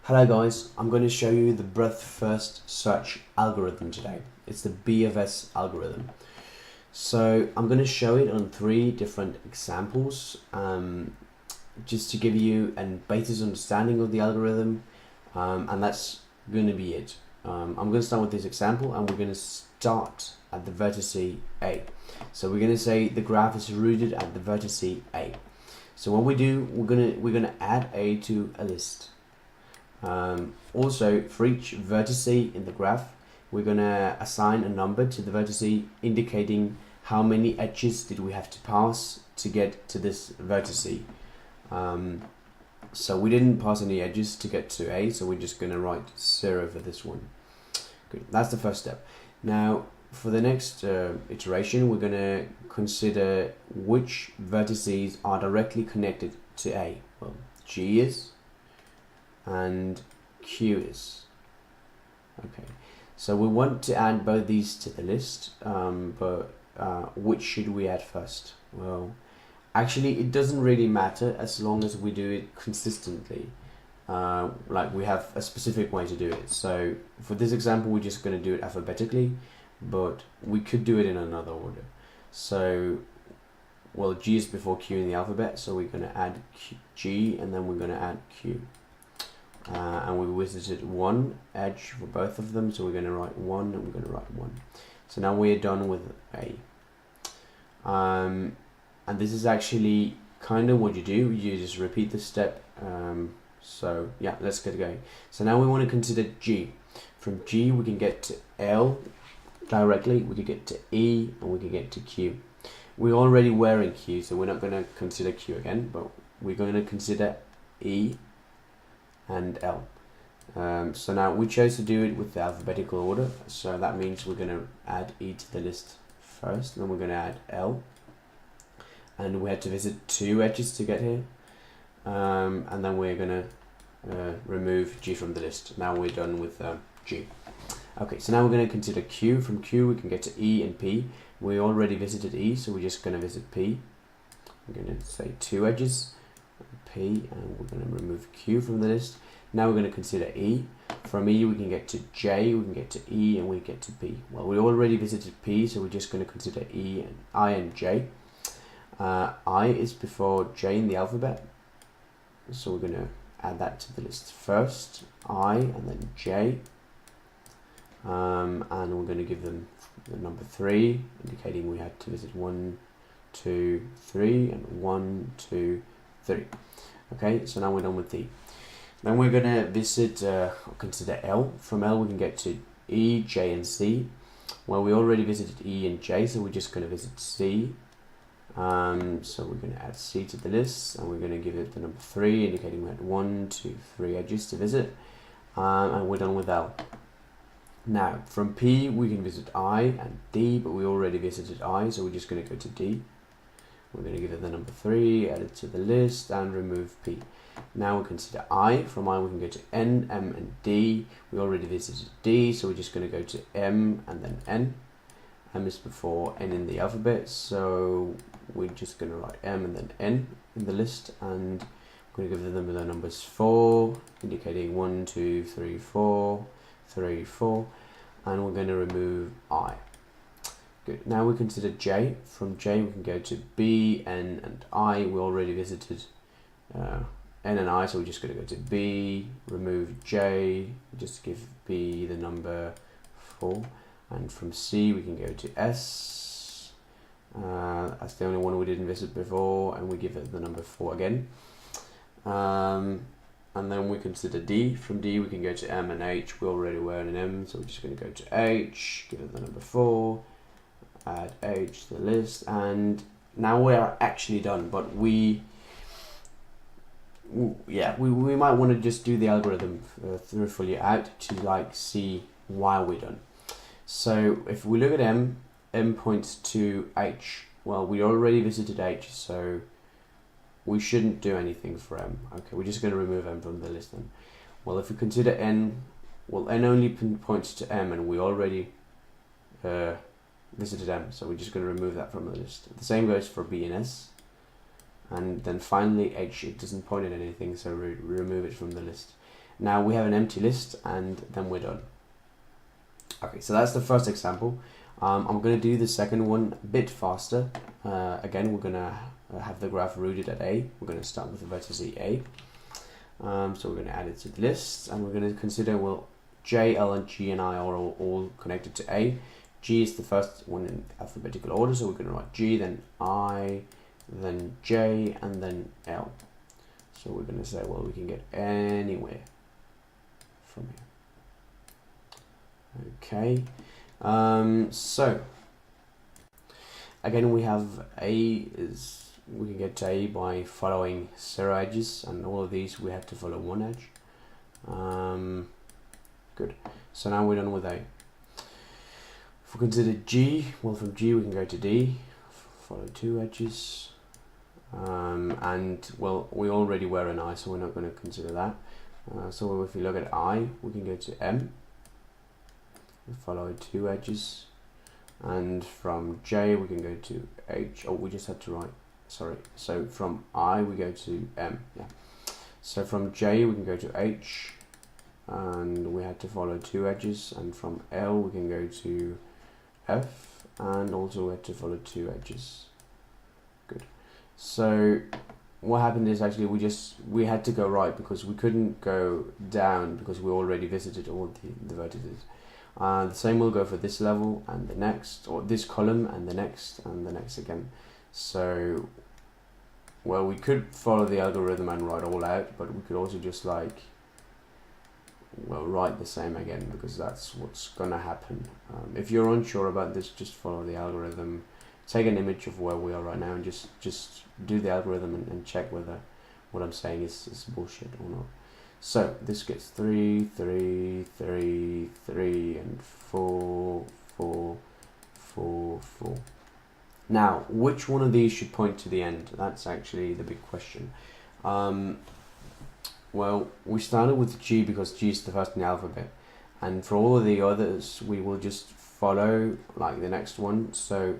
Hello guys, I'm going to show you the breadth first search algorithm today. It's the BFS algorithm. So I'm going to show it on 3 different examples just to give you a basic understanding of the algorithm, and that's going to be it. I'm going to start with this example and we're going to start at the vertex A. So we're going to say the graph is rooted at the vertex A. So what we do, we're gonna add A to a list. Also, for each vertex in the graph, we're gonna assign a number to the vertex indicating how many edges did we have to pass to get to this vertex. So we didn't pass any edges to get to A, so we're just gonna write 0 for this one. Good, that's the first step. Now, for the next iteration, we're gonna consider which vertices are directly connected to A. Well, G is, and Q is. Okay, so we want to add both these to the list, but which should we add first? Well, actually it doesn't really matter as long as we do it consistently. Like we have a specific way to do it. So for this example, we're just going to do it alphabetically, but we could do it in another order. So, well, G is before Q in the alphabet, so we're going to add G and then we're going to add Q. And we visited one edge for both of them, so we're going to write 1 and we're going to write 1. So now we're done with A. And this is actually kind of what you do. You just repeat the step. So yeah, let's get going. So now we want to consider G. From G we can get to L directly, we can get to E, and we can get to Q. We already were in Q, so we're not going to consider Q again, but we're going to consider E and L. So now we chose to do it with the alphabetical order, so that means we're going to add E to the list first, then we're going to add L, and we had to visit 2 edges to get here, and then we're going to remove G from the list. Now we're done with G. Okay, so now we're going to consider Q. From Q we can get to E and P. We already visited E, so we're just going to visit P. We're going to say 2 edges, P, and we're going to remove Q from the list. Now we're going to consider E. From E we can get to J, we can get to E, and we get to P. Well, we already visited P, so we're just going to consider E and I and J. I is before J in the alphabet, so we're going to add that to the list first. I and then J, and we're going to give them the number 3, indicating we had to visit 1, 2, 3, and 1, 2, 3. Okay, so now we're done with D. Then we're going to visit, consider L. From L we can get to E, J, and C. Well, we already visited E and J, so we're just going to visit C. So we're going to add C to the list, and we're going to give it the number 3, indicating we had 1, 2, 3 edges to visit. And we're done with L. Now, from P we can visit I and D, but we already visited I, so we're just going to go to D. We're going to give it the number 3, add it to the list, and remove P. Now we consider I. From I we can go to N, M, and D. We already visited D, so we're just going to go to M and then N. M is before N in the alphabet, so we're just going to write M and then N in the list, and we're going to give them the numbers 4, indicating 1, 2, 3, 4, 3, 4, and we're going to remove I. Good. Now we consider J. From J we can go to B, N, and I. We already visited N and I, so we're just going to go to B, remove J, just give B the number 4. And from C we can go to S. That's the only one we didn't visit before, and we give it the number 4 again. And then we consider D. From D we can go to M and H. We already were in an M, so we're just going to go to H, give it the number 4, add H to the list, and now we are actually done. But we might want to just do the algorithm through fully out to like see why we're done. So if we look at M points to H. Well, we already visited H, so we shouldn't do anything for M. Okay, we're just going to remove M from the list then. Well, if we consider N, well, N only points to M, and we already visited M, so we're just going to remove that from the list. The same goes for B and S. And then finally H, it doesn't point at anything, so we remove it from the list. Now we have an empty list, and then we're done. Okay, so that's the first example. I'm going to do the second one a bit faster. Again, we're going to have the graph rooted at A. We're going to start with the vertex A. So we're going to add it to the list, and we're going to consider, well, J, L, and G and I are all connected to A. G is the first one in alphabetical order, so we're going to write G, then I, then J, and then L. So we're going to say, well, we can get anywhere from here. Okay, so again, we have A is, we can get to A by following 0 edges, and all of these we have to follow 1 edge. Good, so now we're done with A. If we consider G, well, from G we can go to D, follow 2 edges, and well, we already were an I, so we're not going to consider that. So if we look at I, we can go to M, we follow 2 edges, and from J we can go to H. Oh, we just had to write, sorry, so from I we go to M, yeah. So from J we can go to H, and we had to follow 2 edges, and from L we can go to F, and also we had to follow 2 edges. Good. So what happened is, actually we had to go right because we couldn't go down because we already visited all the vertices. The same will go for this level and the next, or this column and the next again. So, well, we could follow the algorithm and write all out, but we could also just like, well, write the same again, because that's what's gonna happen. If you're unsure about this, just follow the algorithm, take an image of where we are right now, and just do the algorithm and check whether what I'm saying is bullshit or not. So this gets 3, 3, 3, 3, and 4, 4, 4, 4. Now, which one of these should point to the end? That's actually the big question. Well, we started with G because G is the first in the alphabet, and for all of the others we will just follow like the next one. So,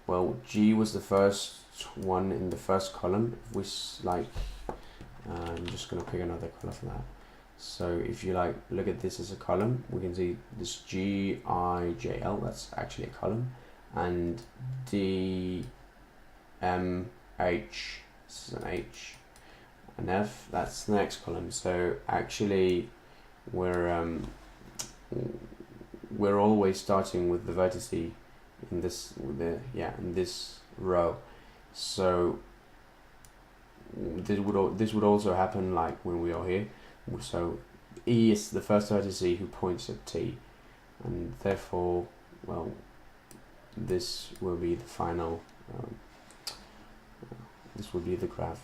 well, G was the first one in the first column. If we like, I'm just gonna pick another color for that. So if you like look at this as a column, we can see this G, I, J, L, that's actually a column, and D, M, H, this is an H, and F, that's the next column. So actually we're always starting with the vertices in this, in this row. So this would also happen like when we are here. So E is the first vertex who points at T, and therefore, well, this will be the final, this will be the graph.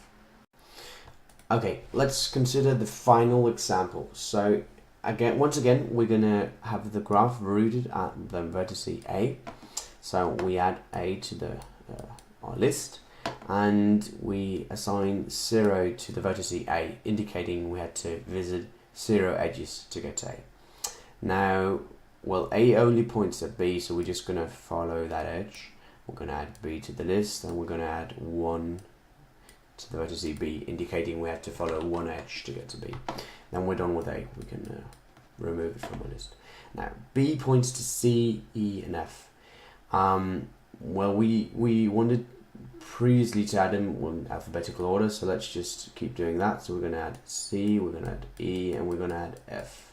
Okay, let's consider the final example. So once again, we're gonna have the graph rooted at the vertex A. So we add A to the our list, and we assign 0 to the vertex A, indicating we had to visit 0 edges to get to A. Now, well, A only points at B, so we're just going to follow that edge. We're going to add B to the list, and we're going to add 1 to the vertex B, indicating we have to follow 1 edge to get to B. Then we're done with A. We can remove it from the list. Now, B points to C, E, and F. Well, we wanted previously to add them in alphabetical order, so let's just keep doing that. So we're going to add C, we're going to add E, and we're going to add F.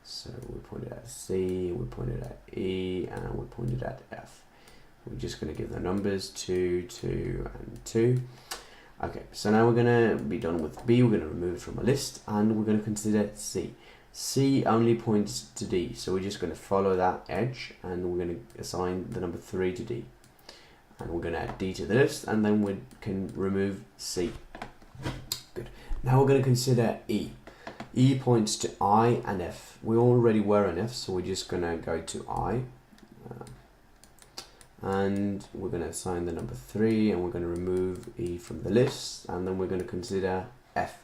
So we pointed at C, we pointed at E, and we pointed at F. We're just going to give the numbers 2, 2, and 2. Okay, so now we're going to be done with B. We're going to remove it from a list, and we're going to consider C. C only points to D, so we're just going to follow that edge, and we're going to assign the number 3 to D. And we're going to add D to the list, and then we can remove C. Good. Now we're going to consider E. E points to I and F. We already were in F, so we're just going to go to I. And we're going to assign the number 3, and we're going to remove E from the list, and then we're going to consider F.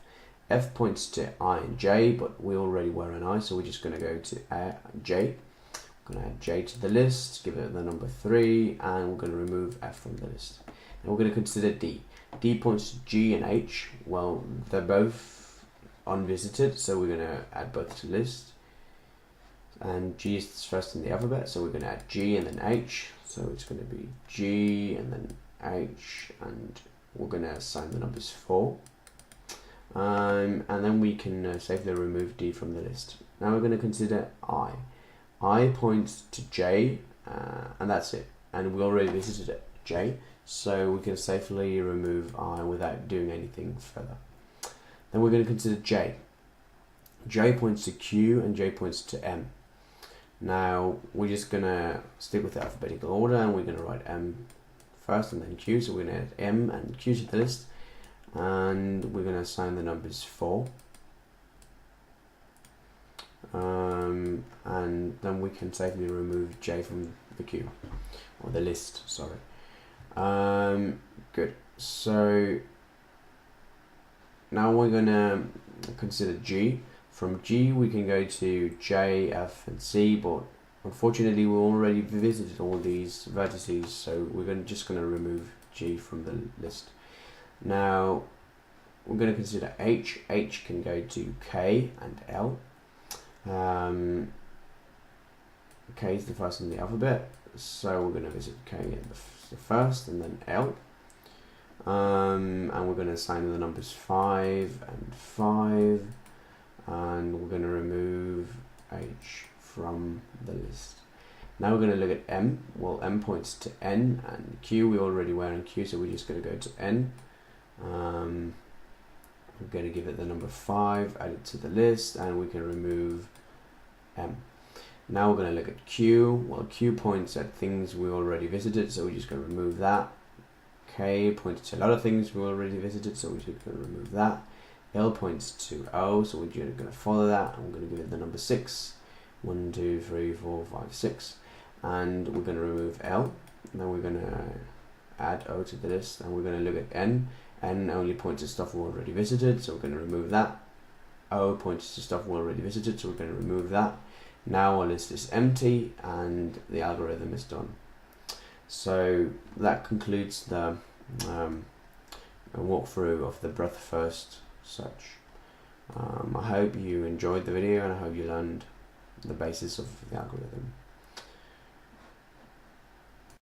F points to I and J, but we already were in I, so we're just going to go to J. We're going to add J to the list, give it the number 3, and we're going to remove F from the list. And we're going to consider D. D points to G and H. Well, they're both unvisited, so we're going to add both to list. And G is first in the alphabet, so we're going to add G and then H. So it's going to be G and then H, and we're going to assign the numbers 4. And then we can safely remove D from the list. Now we're going to consider I. I points to J, and that's it. And we already visited J, so we can safely remove I without doing anything further. Then we're going to consider J. J points to Q and J points to M. Now we're just going to stick with the alphabetical order, and we're going to write M first and then Q. So we're going to add M and Q to the list, and we're going to assign the numbers 4. And then we can safely remove J from the queue, or the list, sorry. Good. So now we're going to consider G. From G we can go to J, F and C, but unfortunately we already visited all these vertices, so we're just going to remove G from the list. Now we're going to consider H. H can go to K and L. K is the first in the alphabet, so we're going to visit K at the first and then L. And we're going to assign the numbers 5 and 5, and we're going to remove H from the list. Now we're going to look at M. Well, M points to N, and Q, we already were in Q, so we're just going to go to N. We're going to give it the number 5, add it to the list, and we can remove M. Now we're going to look at Q. Well, Q points at things we already visited, so we're just going to remove that. K points to a lot of things we already visited, so we're just going to remove that. L points to O, so we're just going to follow that, and we're going to give it the number 6. 1, 2, 3, 4, 5, 6. And we're going to remove L. Then we're going to add O to the list, and we're going to look at N. N only points to stuff we already visited, so we're going to remove that. O points to stuff we already visited, so we're going to remove that. Now our list is empty and the algorithm is done. So that concludes the walkthrough of the breadth first search. I hope you enjoyed the video, and I hope you learned the basis of the algorithm.